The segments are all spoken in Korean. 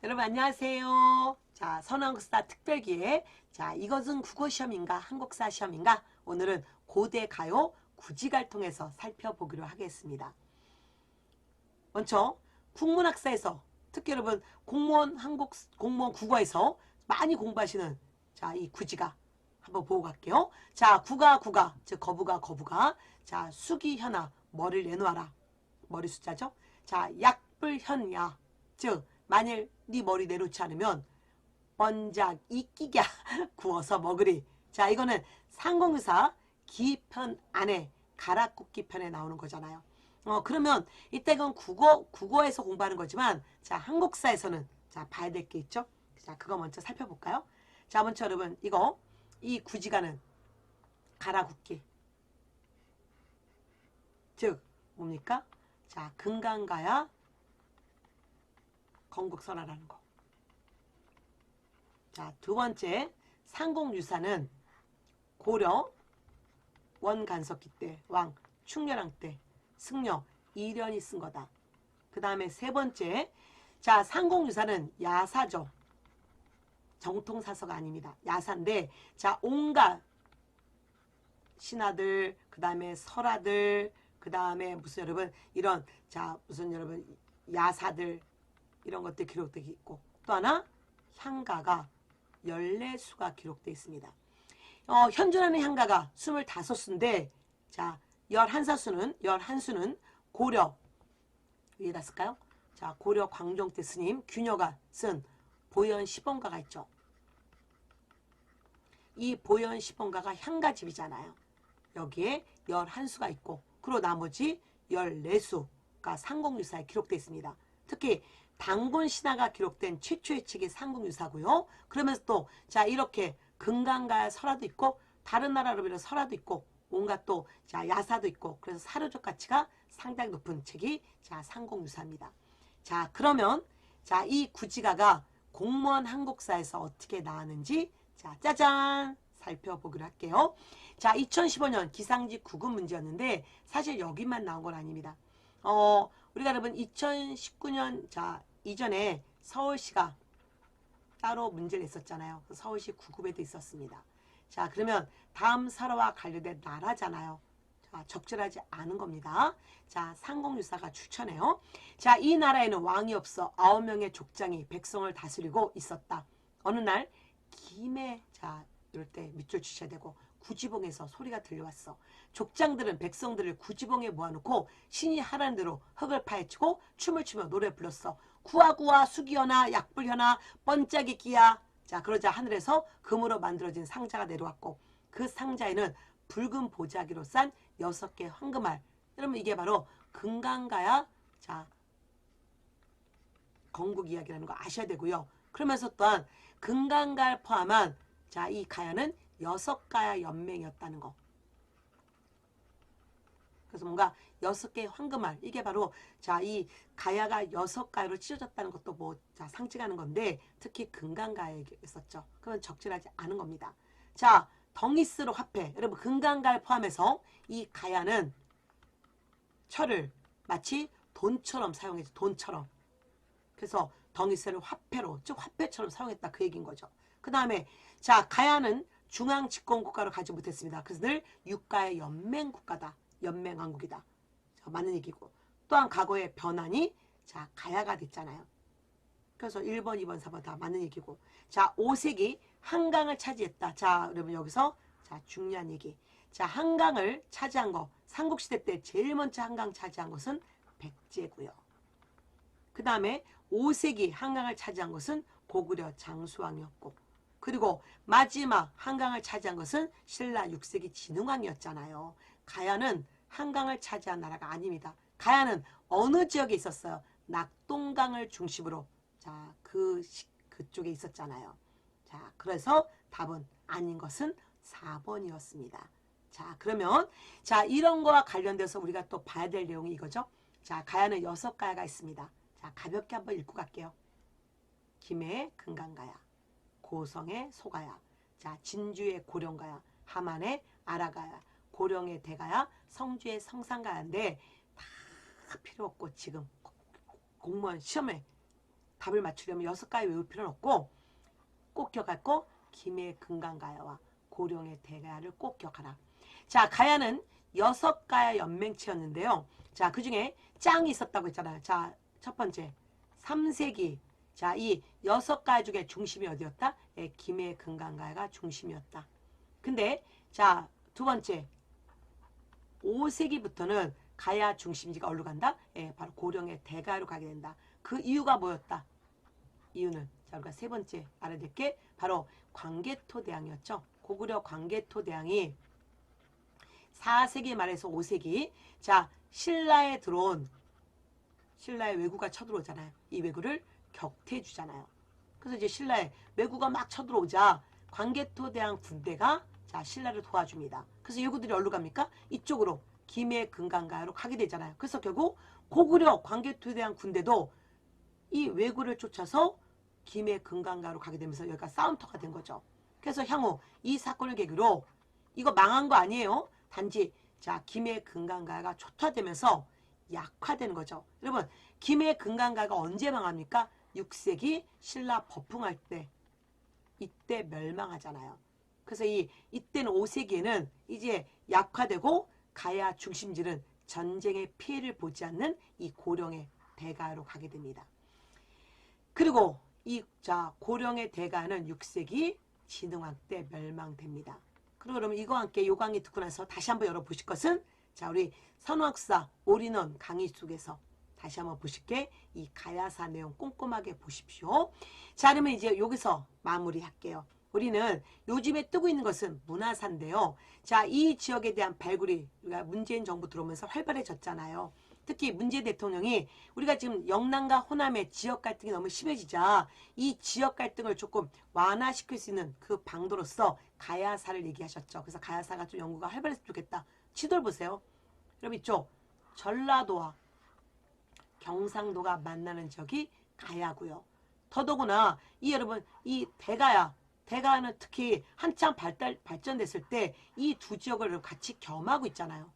여러분 안녕하세요. 자, 선한국사 특별기회. 자, 이것은 국어시험인가 한국사 시험인가? 오늘은 고대 가요 구지가를 통해서 살펴보기로 하겠습니다. 먼저 국문학사에서 특히 여러분 공무원 국어에서 많이 공부하시는 자, 이 구지가 한번 보고 갈게요. 자, 구가 즉 거부가 자, 수기현아 머리를 내놓아라. 머리 숫자죠. 자, 약불현야 즉 만일 네 머리 내놓지 않으면 번작 이끼가 구워서 먹으리. 자, 이거는 상공유사 기편 안에 가락굽기 편에 나오는 거잖아요. 그러면 이때 그건 국어에서 공부하는 거지만 자, 한국사에서는 자, 봐야 될 게 있죠. 자, 그거 먼저 살펴볼까요? 자, 먼저 여러분 이 구지가는 가락굽기 즉 뭡니까? 자, 금강가야 건국설화라는 거. 자, 두 번째 상공유사는 고려 원간석기 때 왕 충렬왕 때 승려 이련이 쓴 거다. 그 다음에 세 번째 자, 상공유사는 야사죠. 정통사서가 아닙니다. 야사인데 자, 온갖 신하들 그 다음에 설하들 그 다음에 무슨 여러분 이런 자 무슨 여러분 야사들 이런 것들 기록되어 있고 또 하나 향가가 14수가 기록되어 있습니다. 현존하는 향가가 25수인데 자 11수는 고려 위에다 쓸까요? 자, 고려 광종 때 스님 균여가 쓴 보현 시본가가 있죠. 이 보현 시본가가 향가집이잖아요. 여기에 11수가 있고 그리고 나머지 14수가 상공유사에 기록되어 있습니다. 특히 당군 신화가 기록된 최초의 책이 상공유사고요. 그러면서 또 자 이렇게 금강가의 설화도 있고 다른 나라로 비롯 설화도 있고 온갖 또 자 야사도 있고 그래서 사료적 가치가 상당히 높은 책이 자 상공유사입니다. 자 그러면 자 이 구지가가 공무원 한국사에서 어떻게 나왔는지 자 짜잔 살펴보기로 할게요. 자 2015년 기상지 구급 문제였는데 사실 여기만 나온 건 아닙니다. 우리가 여러분 2019년 자 이전에 서울시가 따로 문제를 냈었잖아요. 서울시 구급에도 있었습니다. 자 그러면 다음 설화와 관련된 나라잖아요. 자 적절하지 않은 겁니다. 자 상공유사가 추천해요. 자 이 나라에는 왕이 없어 9명의 족장이 백성을 다스리고 있었다. 어느 날 김에 자 이럴 때 밑줄 치셔야 되고 구지봉에서 소리가 들려왔어. 족장들은 백성들을 구지봉에 모아놓고 신이 하라는 대로 흙을 파헤치고 춤을 추며 노래 불렀어. 구하구하 수기현아 약불현아 번짝이 끼야. 자 그러자 하늘에서 금으로 만들어진 상자가 내려왔고 그 상자에는 붉은 보자기로 싼 6개 황금알. 여러분 이게 바로 금강가야 자 건국 이야기라는 거 아셔야 되고요. 그러면서 또한 금강가를 포함한 자 이 가야는 6가야 연맹이었다는 거. 그래서 뭔가 6개의 황금알 이게 바로 자 이 가야가 6가야로 찢어졌다는 것도 뭐 자 상징하는 건데 특히 금강가야에 있었죠. 그건 적절하지 않은 겁니다. 자 덩이스로 화폐 여러분 금강가를 포함해서 이 가야는 철을 마치 돈처럼 사용해서 돈처럼 그래서 덩이스를 화폐로 즉 화폐처럼 사용했다 그 얘기인 거죠. 그 다음에 자 가야는 중앙 집권국가로 가지 못했습니다. 그래서 늘 육가의 연맹국가다. 연맹왕국이다. 자, 맞는 얘기고 또한 과거의 변환이 자 가야가 됐잖아요. 그래서 1번, 2번, 4번 다 맞는 얘기고 자 5세기 한강을 차지했다. 자 여러분 여기서 자 중요한 얘기 자 한강을 차지한 거 삼국시대 때 제일 먼저 한강 차지한 것은 백제고요. 그 다음에 5세기 한강을 차지한 것은 고구려 장수왕이었고 그리고 마지막 한강을 차지한 것은 신라 6세기 진흥왕이었잖아요. 가야는 한강을 차지한 나라가 아닙니다. 가야는 어느 지역에 있었어요? 낙동강을 중심으로 자 그쪽에 있었잖아요. 자 그래서 답은 아닌 것은 4번이었습니다. 자 그러면 자 이런 거와 관련돼서 우리가 또 봐야 될 내용이 이거죠. 자 가야는 6가야가 있습니다. 자 가볍게 한번 읽고 갈게요. 김해의 금강가야 고성의 소가야 자 진주의 고령가야 함안의 아라가야 고령의 대가야 성주의 성산가야인데 다 필요 없고 지금 공무원 시험에 답을 맞추려면 6가야 외울 필요는 없고 꼭 기억할 거 김해 금강가야와 고령의 대가야를 꼭 기억하라. 자, 가야는 6가야 연맹체였는데요. 자, 그 중에 짱이 있었다고 했잖아요. 자, 첫 번째 3세기. 자, 이 6가야 중에 중심이 어디였다? 예, 김해 금강가야가 중심이었다. 근데 자, 두 번째 5세기부터는 가야 중심지가 어디로 간다? 예, 바로 고령의 대가야로 가게 된다. 그 이유가 뭐였다? 이유는 자, 우리가 세 번째 알아야 될 게 바로 광개토대왕이었죠. 고구려 광개토대왕이 4세기 말에서 5세기 자, 신라에 들어온 신라의 왜구가 쳐들어오잖아요. 이 왜구를 격퇴해주잖아요. 그래서 이제 신라의 왜구가 막 쳐들어오자 광개토대왕 군대가 자, 신라를 도와줍니다. 그래서 왜구들이 어디로 갑니까? 이쪽으로 김해 금강가야로 가게 되잖아요. 그래서 결국 고구려 광개토대왕 군대도 이 왜구를 쫓아서 김해 금강가로 가게 되면서 여기가 싸움터가 된 거죠. 그래서 향후 이 사건을 계기로 이거 망한 거 아니에요. 단지 자, 김해 금강가가 초토화되면서 약화되는 거죠. 여러분 김해 금강가가 언제 망합니까? 6세기 신라 법흥할 때 이때 멸망하잖아요. 그래서 이때는 5세기에는 이제 약화되고 가야 중심지는 전쟁의 피해를 보지 않는 이 고령의 대가로 가게 됩니다. 그리고 자, 고령의 대가는 6세기 진흥왕 때 멸망됩니다. 그리고 그러면 이거와 함께 요 강의 듣고 나서 다시 한번 열어보실 것은 자, 우리 선학사 올인원 강의 속에서 다시 한번 보실 게 이 가야사 내용 꼼꼼하게 보십시오. 자, 그러면 이제 여기서 마무리할게요. 우리는 요즘에 뜨고 있는 것은 문화사인데요. 자, 이 지역에 대한 발굴이 우리가 문재인 정부 들어오면서 활발해졌잖아요. 특히 문재인 대통령이 우리가 지금 영남과 호남의 지역 갈등이 너무 심해지자 이 지역 갈등을 조금 완화시킬 수 있는 그 방도로서 가야사를 얘기하셨죠. 그래서 가야사가 좀 연구가 활발했으면 좋겠다. 지도를 보세요. 여러분 이쪽 전라도와 경상도가 만나는 지역이 가야고요. 더더구나 여러분 이 대가야는 특히 한참 발전됐을 때 이 두 지역을 같이 겸하고 있잖아요.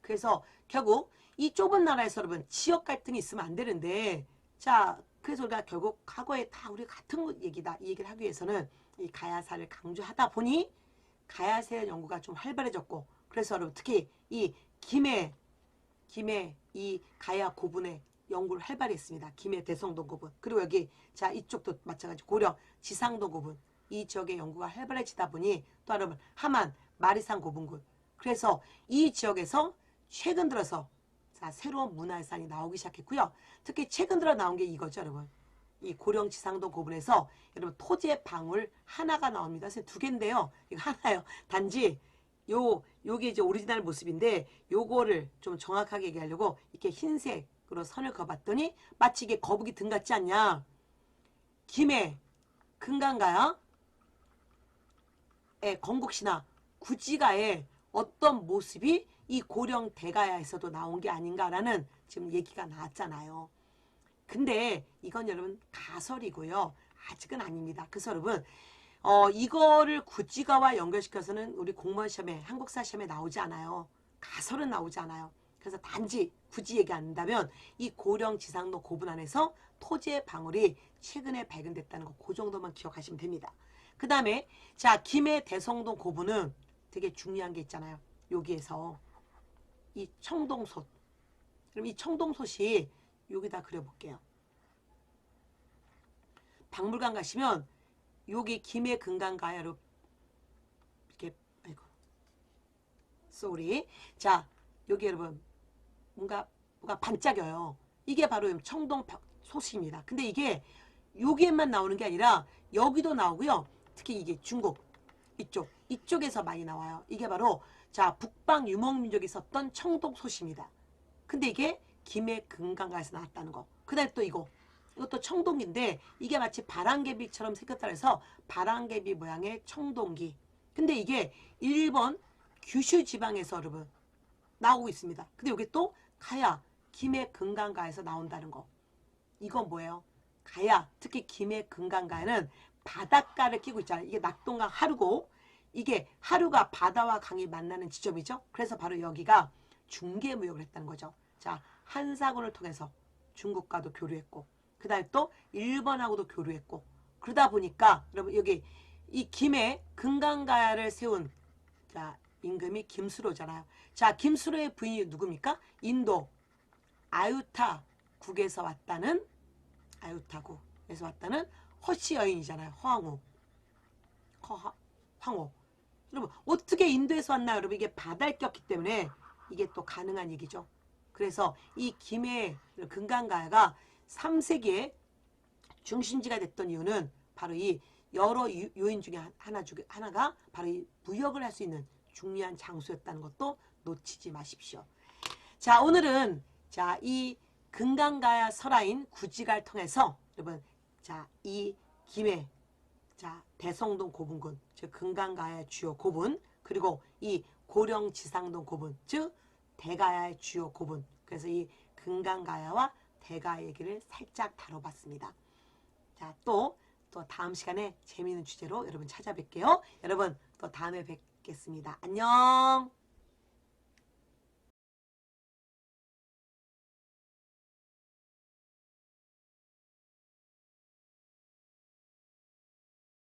그래서 결국 이 좁은 나라에서 여러분 지역 갈등이 있으면 안 되는데 자, 그래서 우리가 결국 과거에 다 우리 같은 얘기다 이 얘기를 하기 위해서는 이 가야사를 강조하다 보니 가야사의 연구가 좀 활발해졌고 그래서 여러분 특히 이 김해 이 가야 고분의 연구를 활발히 했습니다. 김해 대성동 고분 그리고 여기 자, 이쪽도 마찬가지 고려 지상동 고분 이 지역의 연구가 활발해지다 보니 또 여러분 함안 마리산 고분군 그래서 이 지역에서 최근 들어서 자, 새로운 문화유산이 나오기 시작했고요. 특히 최근 들어 나온 게 이거죠, 여러분. 이 고령 지상동 고분에서 여러분 토지의 방울 하나가 나옵니다. 그래서 두 개인데요. 이거 하나요. 단지 요게 이제 오리지널 모습인데 요거를 좀 정확하게 얘기하려고 이렇게 흰색으로 선을 그어봤더니 마치 이게 거북이 등 같지 않냐? 김해 금강가야 건국신화 구지가의 어떤 모습이 이 고령 대가야에서도 나온 게 아닌가라는 지금 얘기가 나왔잖아요. 근데 이건 여러분 가설이고요. 아직은 아닙니다. 그래서 여러분 이거를 구지가와 연결시켜서는 우리 공무원 시험에 한국사 시험에 나오지 않아요. 가설은 나오지 않아요. 그래서 단지 굳이 얘기 안 한다면 이 고령 지상로 고분 안에서 토지의 방울이 최근에 발견됐다는 거 그 정도만 기억하시면 됩니다. 그 다음에 자, 김해 대성동 고분은 되게 중요한 게 있잖아요. 여기에서 이 청동솥. 그럼 이 청동솥이 여기다 그려볼게요. 박물관 가시면 여기 김해 금강가야로 이렇게 아이고 쏘리 자, 여기 여러분 뭔가 반짝여요. 이게 바로 청동솥입니다. 근데 이게 여기에만 나오는 게 아니라 여기도 나오고요. 특히 이게 중국 이쪽에서 많이 나와요. 이게 바로 자, 북방 유목민족이 썼던 청동솥입니다. 근데 이게 김해 금강가에서 나왔다는 거. 그 다음에 또 이것도 청동기인데 이게 마치 바람개비처럼 생겼다 해서 바람개비 모양의 청동기. 근데 이게 일본 규슈 지방에서 여러분 나오고 있습니다. 근데 이게 또 가야 김해 금강가에서 나온다는 거. 이건 뭐예요? 가야 특히 김해 금강가에는 바닷가를 끼고 있잖아요. 이게 낙동강 하루고 이게 하루가 바다와 강이 만나는 지점이죠. 그래서 바로 여기가 중개무역을 했다는 거죠. 자, 한사군을 통해서 중국과도 교류했고 그 다음에 또 일본하고도 교류했고 그러다 보니까 여러분 여기 이 김에 금강가야를 세운 자 임금이 김수로잖아요. 자 김수로의 부인이 누굽니까? 인도 아유타국에서 왔다는 아유타국에서 왔다는 허씨 여인이잖아요. 황후. 여러분 어떻게 인도에서 왔나요? 여러분 이게 바다에 꼈기 때문에 이게 또 가능한 얘기죠. 그래서 이 김해 금강가야가 3세기에 중심지가 됐던 이유는 바로 이 여러 요인 중에 하나가 바로 이 무역을 할 수 있는 중요한 장소였다는 것도 놓치지 마십시오. 자 오늘은 자 이 금강가야 설화인 구지가를 통해서 여러분 자 이 김해 자 대성동 고분군 즉 금강가야의 주요 고분 그리고 이 고령지상동 고분 즉 대가야의 주요 고분 그래서 이 금강가야와 대가 얘기를 살짝 다뤄봤습니다. 자 또 다음 시간에 재미있는 주제로 여러분 찾아뵐게요. 여러분 또 다음에 뵙겠습니다. 안녕.